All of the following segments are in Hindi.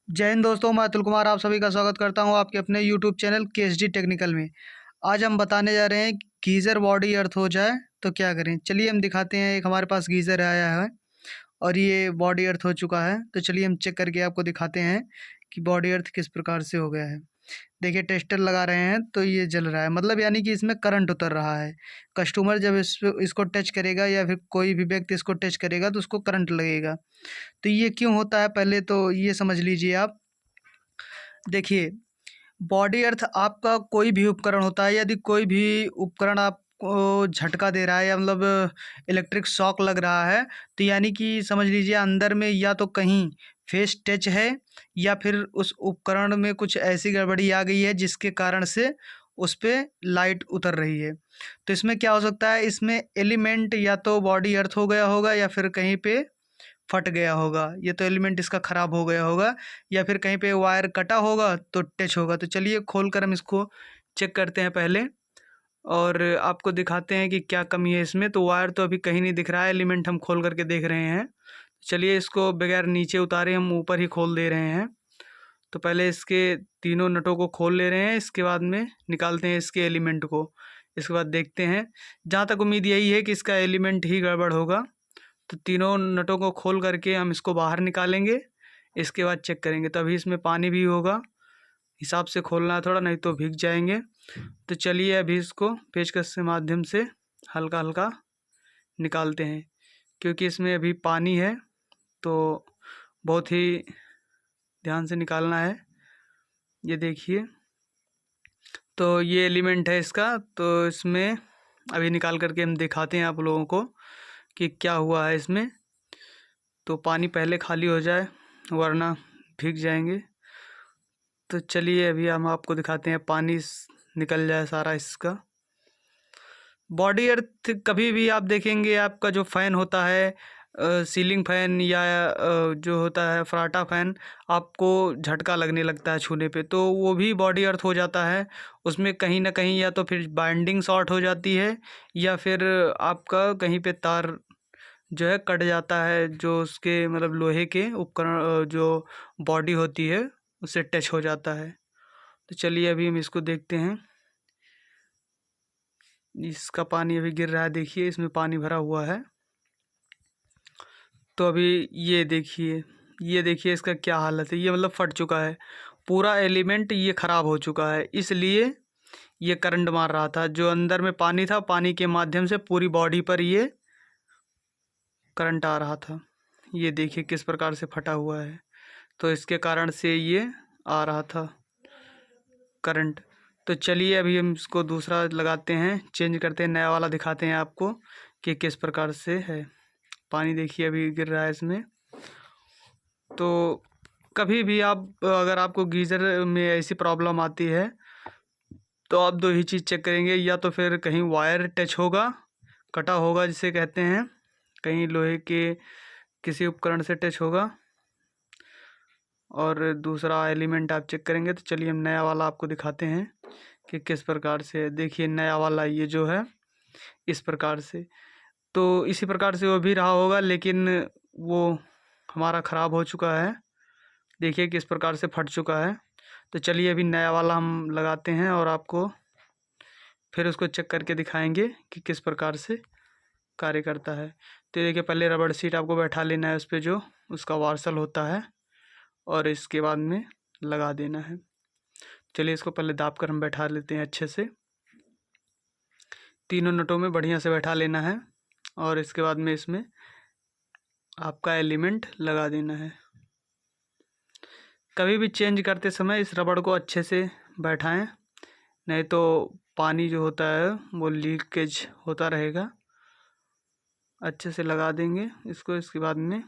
जय हिंद दोस्तों, मैं अतुल कुमार आप सभी का स्वागत करता हूं आपके अपने यूट्यूब चैनल केएसडी टेक्निकल में। आज हम बताने जा रहे हैं गीज़र बॉडी अर्थ हो जाए तो क्या करें। चलिए हम दिखाते हैं। एक हमारे पास गीज़र आया है और ये बॉडी अर्थ हो चुका है। तो चलिए हम चेक करके आपको दिखाते हैं कि बॉडी अर्थ किस प्रकार से हो गया है। देखिए टेस्टर लगा रहे हैं तो ये जल रहा है, मतलब यानी कि इसमें करंट उतर रहा है। कस्टमर जब इसको टच करेगा या फिर कोई भी व्यक्ति इसको टच करेगा तो उसको करंट लगेगा। तो ये क्यों होता है पहले तो ये समझ लीजिए आप। देखिए, बॉडी अर्थ आपका कोई भी उपकरण होता है, यदि कोई भी उपकरण आपको झटका दे रहा है या मतलब इलेक्ट्रिक शॉक लग रहा है, तो यानी कि समझ लीजिए अंदर में या तो कहीं फेस टच है या फिर उस उपकरण में कुछ ऐसी गड़बड़ी आ गई है जिसके कारण से उस पे लाइट उतर रही है। तो इसमें क्या हो सकता है, इसमें एलिमेंट या तो बॉडी अर्थ हो गया होगा या फिर कहीं पे फट गया होगा, ये तो एलिमेंट इसका ख़राब हो गया होगा या फिर कहीं पे वायर कटा होगा तो टच होगा। तो चलिए खोल कर हम इसको चेक करते हैं पहले और आपको दिखाते हैं कि क्या कमी है इसमें। तो वायर तो अभी कहीं नहीं दिख रहा है, एलिमेंट हम खोल करके देख रहे हैं। चलिए इसको बगैर नीचे उतारे हम ऊपर ही खोल दे रहे हैं। तो पहले इसके तीनों नटों को खोल ले रहे हैं, इसके बाद में निकालते हैं इसके एलिमेंट को। इसके बाद देखते हैं, जहाँ तक उम्मीद यही है कि इसका एलिमेंट ही गड़बड़ होगा। तो तीनों नटों को खोल करके हम इसको बाहर निकालेंगे। इसके बाद चेक करेंगे, तो अभी इसमें पानी भी होगा, हिसाब से खोलना है थोड़ा, नहीं तो भीग जाएंगे। तो चलिए अभी इसको पेचकस के माध्यम से हल्का हल्का निकालते हैं, क्योंकि इसमें अभी पानी है तो बहुत ही ध्यान से निकालना है। ये देखिए, तो ये एलिमेंट है इसका। तो इसमें अभी निकाल करके हम दिखाते हैं आप लोगों को कि क्या हुआ है इसमें। तो पानी पहले खाली हो जाए वरना भीग जाएंगे। तो चलिए अभी हम आपको दिखाते हैं, पानी निकल जाए सारा इसका। बॉडी अर्थ कभी भी आप देखेंगे, आपका जो फ़ैन होता है, सीलिंग फ़ैन या जो होता है फराटा फ़ैन, आपको झटका लगने लगता है छूने पे, तो वो भी बॉडी अर्थ हो जाता है। उसमें कहीं ना कहीं या तो फिर बाइंडिंग शॉर्ट हो जाती है या फिर आपका कहीं पे तार जो है कट जाता है, जो उसके मतलब लोहे के उपकरण जो बॉडी होती है उससे टच हो जाता है। तो चलिए अभी हम इसको देखते हैं। इसका पानी अभी गिर रहा है, देखिए इसमें पानी भरा हुआ है। तो अभी ये देखिए इसका क्या हालत है। ये मतलब फट चुका है पूरा एलिमेंट, ये ख़राब हो चुका है, इसलिए ये करंट मार रहा था। जो अंदर में पानी था, पानी के माध्यम से पूरी बॉडी पर ये करंट आ रहा था। ये देखिए किस प्रकार से फटा हुआ है, तो इसके कारण से ये आ रहा था करंट। तो चलिए अभी हम इसको दूसरा लगाते हैं, चेंज करते हैं, नया वाला दिखाते हैं आपको कि किस प्रकार से है। पानी देखिए अभी गिर रहा है इसमें। तो कभी भी आप अगर आपको गीज़र में ऐसी प्रॉब्लम आती है तो आप दो ही चीज़ चेक करेंगे, या तो फिर कहीं वायर टच होगा, कटा होगा जिसे कहते हैं, कहीं लोहे के किसी उपकरण से टच होगा, और दूसरा एलिमेंट आप चेक करेंगे। तो चलिए हम नया वाला आपको दिखाते हैं कि किस प्रकार से है। देखिए नया वाला ये जो है इस प्रकार से, तो इसी प्रकार से वो भी रहा होगा, लेकिन वो हमारा ख़राब हो चुका है। देखिए किस प्रकार से फट चुका है। तो चलिए अभी नया वाला हम लगाते हैं और आपको फिर उसको चेक करके दिखाएंगे कि किस प्रकार से कार्य करता है। तो देखिए पहले रबड़ सीट आपको बैठा लेना है उस पर, जो उसका वार्सल होता है, और इसके बाद में लगा देना है। चलिए इसको पहले दाब कर हम बैठा लेते हैं अच्छे से, तीनों नटों में बढ़िया से बैठा लेना है, और इसके बाद में इसमें आपका एलिमेंट लगा देना है। कभी भी चेंज करते समय इस रबड़ को अच्छे से बैठाएं, नहीं तो पानी जो होता है वो लीकेज होता रहेगा। अच्छे से लगा देंगे इसको, इसके बाद में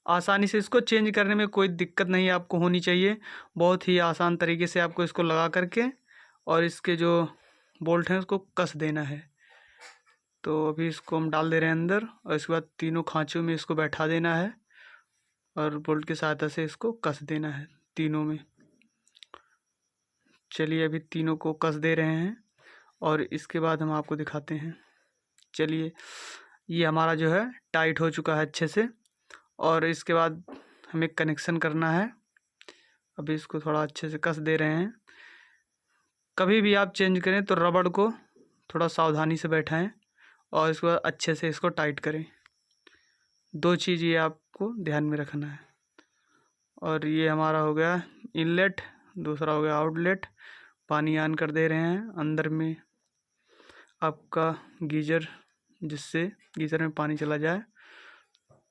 आसानी से इसको चेंज करने में कोई दिक्कत नहीं आपको होनी चाहिए। बहुत ही आसान तरीके से आपको इसको लगा करके और इसके जो बोल्ट हैं उसको कस देना है। तो अभी इसको हम डाल दे रहे हैं अंदर, और इसके बाद तीनों खांचों में इसको बैठा देना है और बोल्ट की सहायता से इसको कस देना है तीनों में। चलिए अभी तीनों को कस दे रहे हैं और इसके बाद हम आपको दिखाते हैं। चलिए ये हमारा जो है टाइट हो चुका है अच्छे से, और इसके बाद हमें कनेक्शन करना है। अभी इसको थोड़ा अच्छे से कस दे रहे हैं। कभी भी आप चेंज करें तो रबड़ को थोड़ा सावधानी से बैठाएं और इसको अच्छे से इसको टाइट करें। 2 चीज़ ये आपको ध्यान में रखना है। और ये हमारा हो गया इनलेट, दूसरा हो गया आउटलेट। पानी ऑन कर दे रहे हैं अंदर में आपका गीज़र, जिससे गीज़र में पानी चला जाए।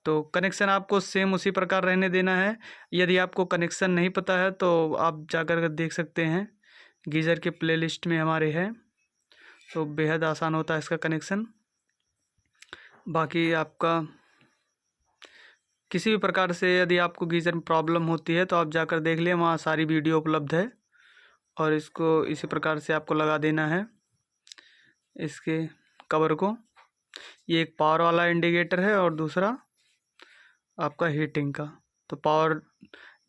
तो कनेक्शन आपको सेम उसी प्रकार रहने देना है। यदि आपको कनेक्शन नहीं पता है तो आप जाकर के देख सकते हैं, गीज़र के प्लेलिस्ट में हमारे है, तो बेहद आसान होता है इसका कनेक्शन। बाकी आपका किसी भी प्रकार से यदि आपको गीज़र में प्रॉब्लम होती है तो आप जाकर देख लें, वहाँ सारी वीडियो उपलब्ध है। और इसको इसी प्रकार से आपको लगा देना है इसके कवर को। ये एक पावर वाला इंडिकेटर है और दूसरा आपका हीटिंग का। तो पावर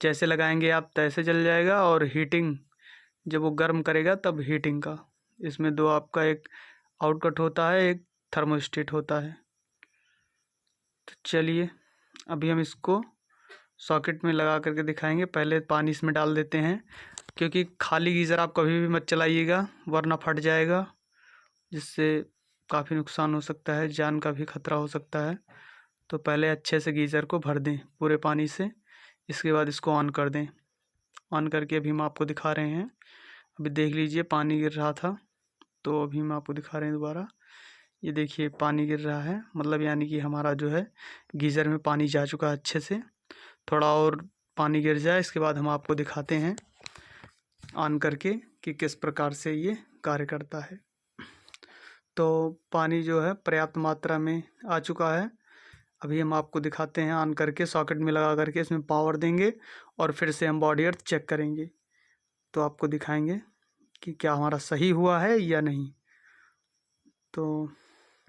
जैसे लगाएंगे आप तैसे चल जाएगा, और हीटिंग जब वो गर्म करेगा तब हीटिंग का। इसमें 2 आपका, एक आउटकट होता है, एक थर्मोस्टेट होता है। तो चलिए अभी हम इसको सॉकेट में लगा करके दिखाएंगे। पहले पानी इसमें डाल देते हैं, क्योंकि खाली गीज़र आप कभी भी मत चलाइएगा वरना फट जाएगा, जिससे काफ़ी नुकसान हो सकता है, जान का भी खतरा हो सकता है। तो पहले अच्छे से गीज़र को भर दें पूरे पानी से, इसके बाद इसको ऑन कर दें। ऑन करके अभी हम आपको दिखा रहे हैं। अभी देख लीजिए पानी गिर रहा था, तो अभी हम आपको दिखा रहे हैं दोबारा। ये देखिए पानी गिर रहा है, मतलब यानी कि हमारा जो है गीज़र में पानी जा चुका है अच्छे से। थोड़ा और पानी गिर जाए, इसके बाद हम आपको दिखाते हैं ऑन करके कि किस प्रकार से ये कार्य करता है। तो पानी जो है पर्याप्त मात्रा में आ चुका है। अभी हम आपको दिखाते हैं ऑन करके, सॉकेट में लगा करके इसमें पावर देंगे और फिर से हम बॉडी अर्थ चेक करेंगे। तो आपको दिखाएंगे कि क्या हमारा सही हुआ है या नहीं। तो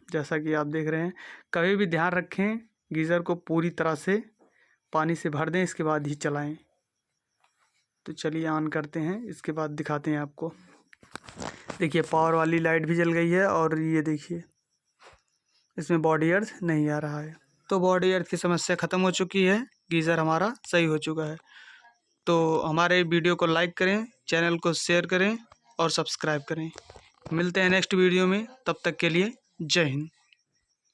जैसा कि आप देख रहे हैं, कभी भी ध्यान रखें गीज़र को पूरी तरह से पानी से भर दें, इसके बाद ही चलाएं। तो चलिए ऑन करते हैं, इसके बाद दिखाते हैं आपको। देखिए पावर वाली लाइट भी जल गई है, और ये देखिए इसमें बॉडी अर्थ नहीं आ रहा है। तो बॉडी अर्थ की समस्या ख़त्म हो चुकी है, गीज़र हमारा सही हो चुका है। तो हमारे वीडियो को लाइक करें, चैनल को शेयर करें और सब्सक्राइब करें। मिलते हैं नेक्स्ट वीडियो में, तब तक के लिए जय हिंद।